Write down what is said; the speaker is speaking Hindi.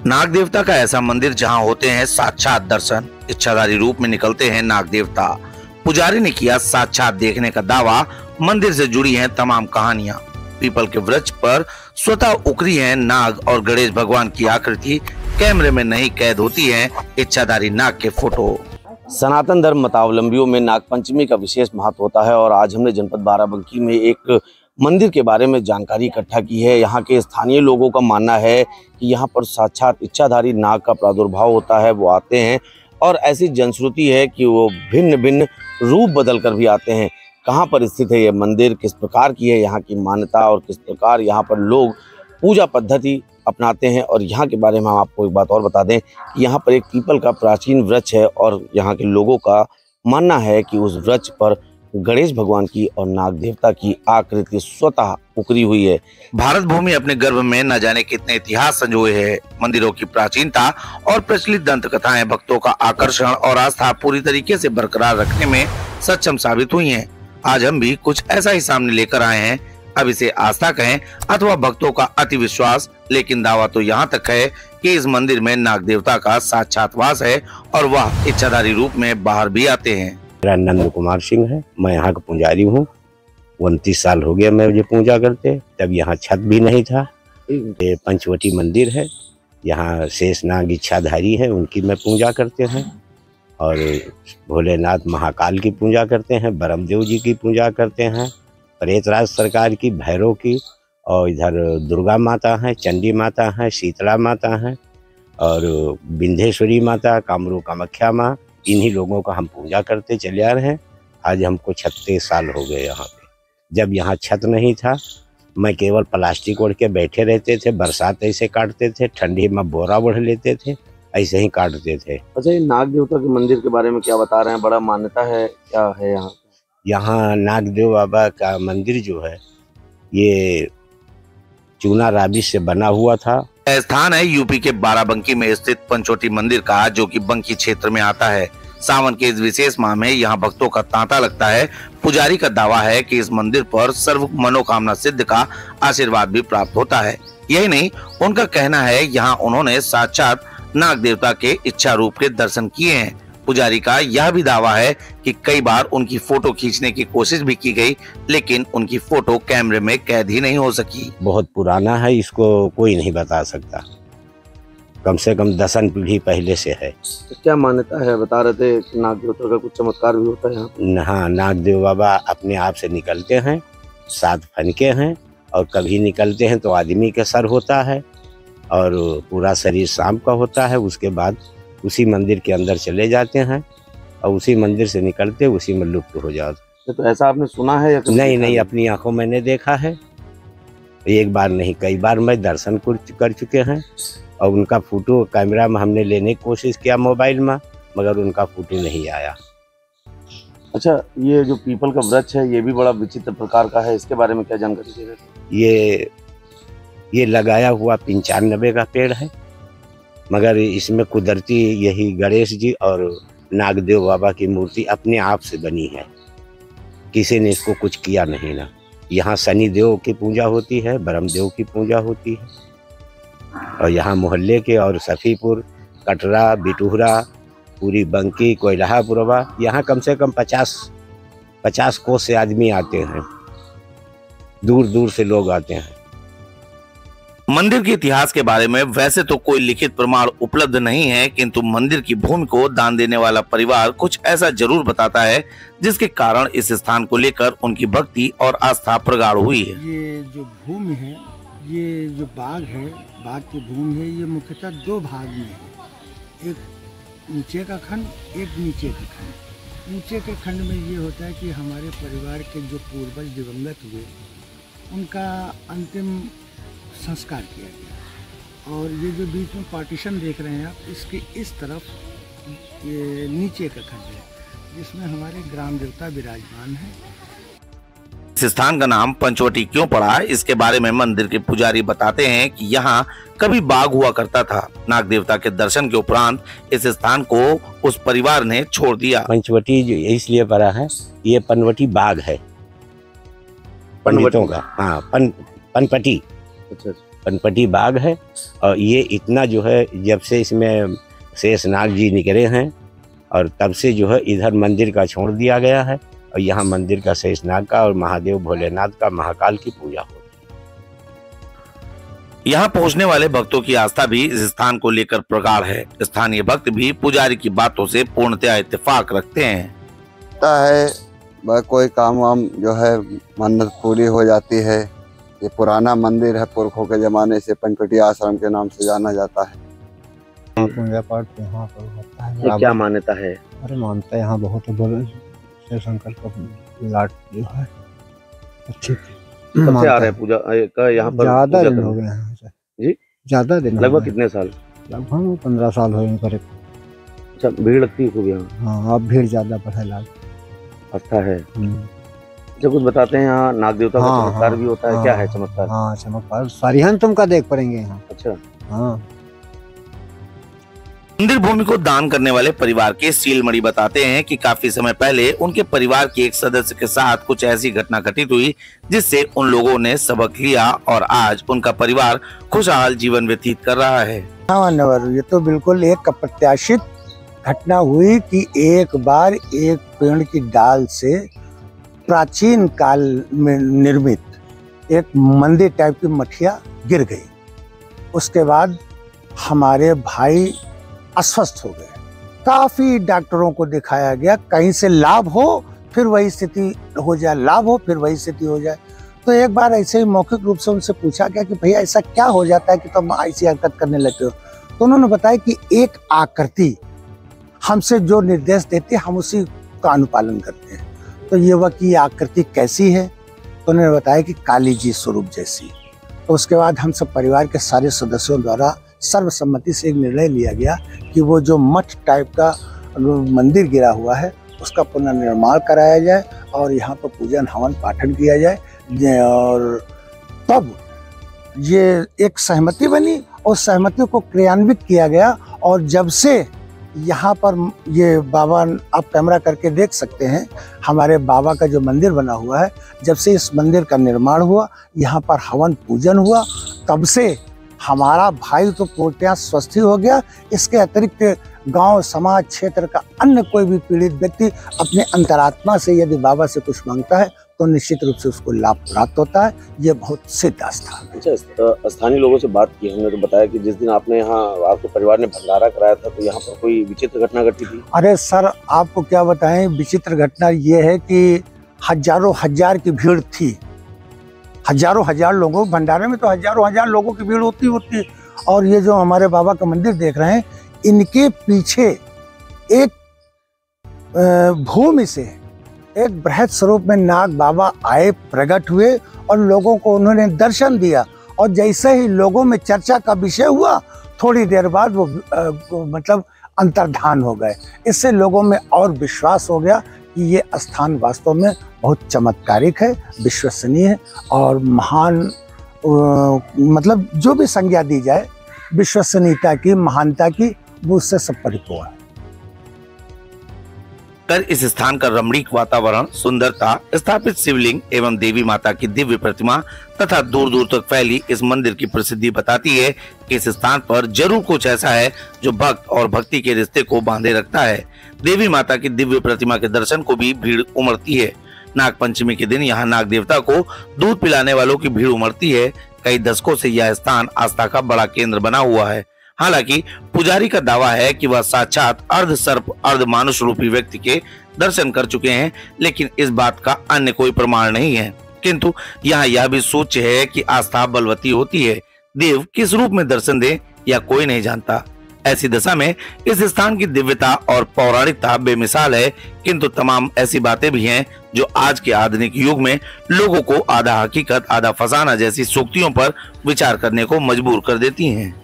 नाग देवता का ऐसा मंदिर जहां होते हैं साक्षात दर्शन। इच्छाधारी रूप में निकलते हैं नाग देवता। पुजारी ने किया साक्षात देखने का दावा। मंदिर से जुड़ी हैं तमाम कहानियां। पीपल के वृक्ष पर स्वतः उकरी है नाग और गणेश भगवान की आकृति। कैमरे में नहीं कैद होती है इच्छाधारी नाग के फोटो। सनातन धर्म मतावलंबियों में नागपंचमी का विशेष महत्व होता है और आज हमने जनपद बाराबंकी में एक मंदिर के बारे में जानकारी इकट्ठा की है। यहाँ के स्थानीय लोगों का मानना है कि यहाँ पर साक्षात इच्छाधारी नाग का प्रादुर्भाव होता है। वो आते हैं और ऐसी जनश्रुति है कि वो भिन्न भिन्न रूप बदल कर भी आते हैं। कहाँ पर स्थित है ये मंदिर, किस प्रकार की है यहाँ की मान्यता और किस प्रकार यहाँ पर लोग पूजा पद्धति अपनाते हैं, और यहाँ के बारे में हम आपको एक बात और बता दें कि यहाँ पर एक पीपल का प्राचीन वृक्ष है और यहाँ के लोगों का मानना है कि उस वृक्ष पर गणेश भगवान की और नाग देवता की आकृति स्वतः उकरी हुई है। भारत भूमि अपने गर्भ में न जाने कितने इतिहास संजोए है। मंदिरों की प्राचीनता और प्रचलित दंत कथाएं भक्तों का आकर्षण और आस्था पूरी तरीके से बरकरार रखने में सक्षम साबित हुई हैं। आज हम भी कुछ ऐसा ही सामने लेकर आए हैं। अब इसे आस्था कहें अथवा भक्तों का अति विश्वास, लेकिन दावा तो यहाँ तक है कि इस मंदिर में नाग देवता का साक्षात वास है और वह इच्छाधारी रूप में बाहर भी आते हैं। मेरा नंद कुमार सिंह है, मैं यहाँ का पुजारी हूँ। 29 साल हो गया मैं मुझे पूजा करते। तब यहाँ छत भी नहीं था। ये पंचवटी मंदिर है, यहाँ शेष नाग इच्छाधारी है, उनकी मैं पूजा करते हैं। और भोलेनाथ महाकाल की पूजा करते हैं, ब्रह्मदेव जी की पूजा करते हैं, प्रेतराज सरकार की, भैरव की, और इधर दुर्गा माता है, चंडी माता है, शीतला माता है, और विंध्येश्वरी माता, कामरू कामाख्या माँ। इन्हीं लोगों का हम पूजा करते चले आ रहे हैं। आज हमको 36 साल हो गए यहाँ पे। जब यहाँ छत नहीं था, मैं केवल प्लास्टिक ओढ़ के बैठे रहते थे। बरसात ऐसे काटते थे, ठंडी में बोरा ओढ़ लेते थे, ऐसे ही काटते थे। अच्छा, ये नाग देवता के मंदिर के बारे में क्या बता रहे हैं? बड़ा मान्यता है, क्या है यहाँ? यहाँ नागदेव बाबा का मंदिर जो है ये चूना राबी से बना हुआ था। स्थान है यूपी के बाराबंकी में स्थित पंचवटी मंदिर का, जो कि बंकी क्षेत्र में आता है। सावन के इस विशेष माह में यहाँ भक्तों का तांता लगता है। पुजारी का दावा है कि इस मंदिर पर सर्व मनोकामना सिद्ध का आशीर्वाद भी प्राप्त होता है। यही नहीं, उनका कहना है यहाँ उन्होंने साक्षात नाग देवता के इच्छा रूप के दर्शन किए हैं। पुजारी का यह भी दावा है कि कई बार उनकी फोटो खींचने की कोशिश भी की गई, लेकिन उनकी फोटो कैमरे में कैद ही नहीं हो सकी। बहुत पुराना है, इसको कोई नहीं बता सकता। कम से कम 10 पीढ़ी पहले से है। तो क्या मान्यता है? बता रहे थे कि नाग देवता का कुछ चमत्कार भी होता है यहाँ? हाँ, नागदेव बाबा अपने आप से निकलते हैं। 7 फनके हैं, और कभी निकलते हैं तो आदमी का सर होता है और पूरा शरीर सांप का होता है। उसके बाद उसी मंदिर के अंदर चले जाते हैं और उसी मंदिर से निकलते उसी में लुप्त हो जाते। तो ऐसा आपने सुना है या नहीं, अपनी आंखों मैंने देखा है। एक बार नहीं, कई बार मैं दर्शन कर चुके हैं। और उनका फोटो कैमरा में हमने लेने की कोशिश किया मोबाइल में, मगर उनका फोटो नहीं आया। अच्छा, ये जो पीपल का वृक्ष है ये भी बड़ा विचित्र प्रकार का है, इसके बारे में क्या जानकारी दे रहे थे? ये लगाया हुआ 95 का पेड़ है, मगर इसमें कुदरती यही गणेश जी और नागदेव बाबा की मूर्ति अपने आप से बनी है। किसी ने इसको कुछ किया नहीं ना। यहाँ शनि देव की पूजा होती है, ब्रह्मदेव की पूजा होती है, और यहाँ मोहल्ले के और सफीपुर, कटरा, बिटूहरा, पूरी बंकी, कोयलापुरवा, यहाँ कम से कम 50 कोस से आदमी आते हैं। दूर दूर से लोग आते हैं। मंदिर के इतिहास के बारे में वैसे तो कोई लिखित प्रमाण उपलब्ध नहीं है, किंतु मंदिर की भूमि को दान देने वाला परिवार कुछ ऐसा जरूर बताता है, जिसके कारण इस स्थान को लेकर उनकी भक्ति और आस्था प्रगाढ़ हुई है। ये जो भूमि है, ये जो बाग है, बाग की भूमि है, ये मुख्यतः 2 भाग में है। एक नीचे का खंड, एक नीचे का खंड। नीचे के खंड में ये होता है कि हमारे परिवार के जो पूर्वज दिवंगत हुए उनका अंतिम संस्कार किया गया। और ये जो बीच में पार्टीशन देख रहे हैं आप, इसके इस तरफ ये नीचे का खंड है, जिसमें हमारे ग्राम देवता विराजमान है। इस स्थान का नाम पंचवटी क्यों पड़ा, इसके बारे में मंदिर के पुजारी बताते हैं कि यहाँ कभी बाग हुआ करता था। नाग देवता के दर्शन के उपरांत इस स्थान को उस परिवार ने छोड़ दिया। पंचवटी जो इसलिए पड़ा है, ये पनवटी बाग है पंडितों का। हाँ, पनपटी। अच्छा, पनपटी बाग है। और ये इतना जो है जब से इसमें शेषनाग जी निकले हैं और तब से जो है इधर मंदिर का छोड़ दिया गया है और यहाँ मंदिर का शेषनाग का और महादेव भोलेनाथ का महाकाल की पूजा होती है। यहाँ पहुँचने वाले भक्तों की आस्था भी इस स्थान को लेकर प्रगाढ़ है। स्थानीय भक्त भी पुजारी की बातों से पूर्णतया इत्तेफाक रखते हैं। कोई काम वाम जो है मन्नत पूरी हो जाती है। ये पुराना मंदिर है, पुरखों के जमाने से पंचवटी आश्रम के नाम से जाना जाता है। पूजा पाठ यहाँ पर होता है। क्या मान्यता है? अरे मानता है यहाँ बहुत बड़े शिव शंकर का लाट जो है अच्छी कब से आ रहे हैं पूजा का यहाँ पर? ज्यादा दिन हो गए यहाँ से जी, ज्यादा दिन। लगभग कितने साल? लगभग 15 साल हो गए। अच्छा, भीड़ लगती है खूब यहाँ? हाँ, अब भीड़ ज्यादा बढ़े लाल आस्था है। जो कुछ बताते हैं यहाँ नाग देवता का चमत्कार भी होता है। क्या है चमत्कार? हाँ, चमत्कार सारिहन तुमका देख पड़ेंगे यहाँ। अच्छा, हाँ। मंदिर भूमि को दान करने वाले परिवार के सीलमणि बताते हैं कि काफी समय पहले उनके परिवार के एक सदस्य के साथ कुछ ऐसी घटना घटित हुई जिससे उन लोगों ने सबक लिया और आज उनका परिवार खुशहाल जीवन व्यतीत कर रहा है। हाँ मान्यवर, ये तो बिल्कुल एक अप्रत्याशित घटना हुई कि एक बार एक पेड़ की डाल से प्राचीन काल में निर्मित एक मंदिर टाइप की मठिया गिर गई। उसके बाद हमारे भाई अस्वस्थ हो गए। काफी डॉक्टरों को दिखाया गया, कहीं से लाभ हो फिर वही स्थिति हो जाए, लाभ हो फिर वही स्थिति हो जाए। तो एक बार ऐसे ही मौखिक रूप से उनसे पूछा गया कि भैया ऐसा क्या हो जाता है कि तुम ऐसी हरकत करने लगते हो। तो उन्होंने बताया कि एक आकृति हमसे जो निर्देश देती है हम उसी का अनुपालन करते हैं। तो ये वह की आकृति कैसी है, तो उन्होंने बताया कि काली जी स्वरूप जैसी। तो उसके बाद हम सब परिवार के सारे सदस्यों द्वारा सर्वसम्मति से एक निर्णय लिया गया कि वो जो मठ टाइप का मंदिर गिरा हुआ है उसका पुनर्निर्माण कराया जाए और यहाँ पर पूजन हवन पाठन किया जाए। और तब ये एक सहमति बनी और सहमति को क्रियान्वित किया गया। और जब से यहाँ पर ये बाबा, आप कैमरा करके देख सकते हैं, हमारे बाबा का जो मंदिर बना हुआ है, जब से इस मंदिर का निर्माण हुआ, यहाँ पर हवन पूजन हुआ, तब से हमारा भाई तो पूर्णतया स्वस्थ हो गया। इसके अतिरिक्त गांव समाज क्षेत्र का अन्य कोई भी पीड़ित व्यक्ति अपने अंतरात्मा से यदि बाबा से कुछ मांगता है तो निश्चित रूप से उसको लाभ प्राप्त होता है। ये बहुत सिद्ध आस्था है। अच्छा, स्थानीय लोगों से बात की, हमने तो बताया कि जिस दिन आपने यहाँ आपके परिवार ने भंडारा कराया था तो यहाँ पर कोई विचित्र घटना घटी थी? अरे सर, आपको क्या बताएं, विचित्र घटना ये है कि हजारों हजार की भीड़ थी। हजारों हजार लोगों, भंडारे में तो हजारों हजार लोगों की भीड़ होती। और ये जो हमारे बाबा का मंदिर देख रहे हैं, इनके पीछे एक भूमि से एक बृहद स्वरूप में नाग बाबा आए, प्रकट हुए और लोगों को उन्होंने दर्शन दिया। और जैसे ही लोगों में चर्चा का विषय हुआ, थोड़ी देर बाद वो मतलब अंतर्धान हो गए। इससे लोगों में और विश्वास हो गया कि ये स्थान वास्तव में बहुत चमत्कारिक है, विश्वसनीय है और महान, मतलब जो भी संज्ञा दी जाए विश्वसनीयता की, महानता की, वो उससे सब परिपूर्ण है। इस स्थान का रमणीक वातावरण, सुंदरता, स्थापित शिवलिंग एवं देवी माता की दिव्य प्रतिमा तथा दूर दूर तक फैली इस मंदिर की प्रसिद्धि बताती है कि इस स्थान पर जरूर कुछ ऐसा है जो भक्त और भक्ति के रिश्ते को बांधे रखता है। देवी माता की दिव्य प्रतिमा के दर्शन को भी भीड़ उमड़ती है। नाग पंचमी के दिन यहाँ नाग देवता को दूध पिलाने वालों की भीड़ उमड़ती है। कई दशकों से यह स्थान आस्था का बड़ा केंद्र बना हुआ है। हालांकि पुजारी का दावा है कि वह साक्षात अर्ध सर्प अर्ध मानुष रूपी व्यक्ति के दर्शन कर चुके हैं, लेकिन इस बात का अन्य कोई प्रमाण नहीं है। किंतु यहाँ यह भी सूच्य है कि आस्था बलवती होती है। देव किस रूप में दर्शन दे यह कोई नहीं जानता। ऐसी दशा में इस स्थान की दिव्यता और पौराणिकता बेमिसाल है, किंतु तमाम ऐसी बातें भी हैं जो आज के आधुनिक युग में लोगों को आधा हकीकत आधा फसाना जैसी सूक्तियों पर विचार करने को मजबूर कर देती हैं।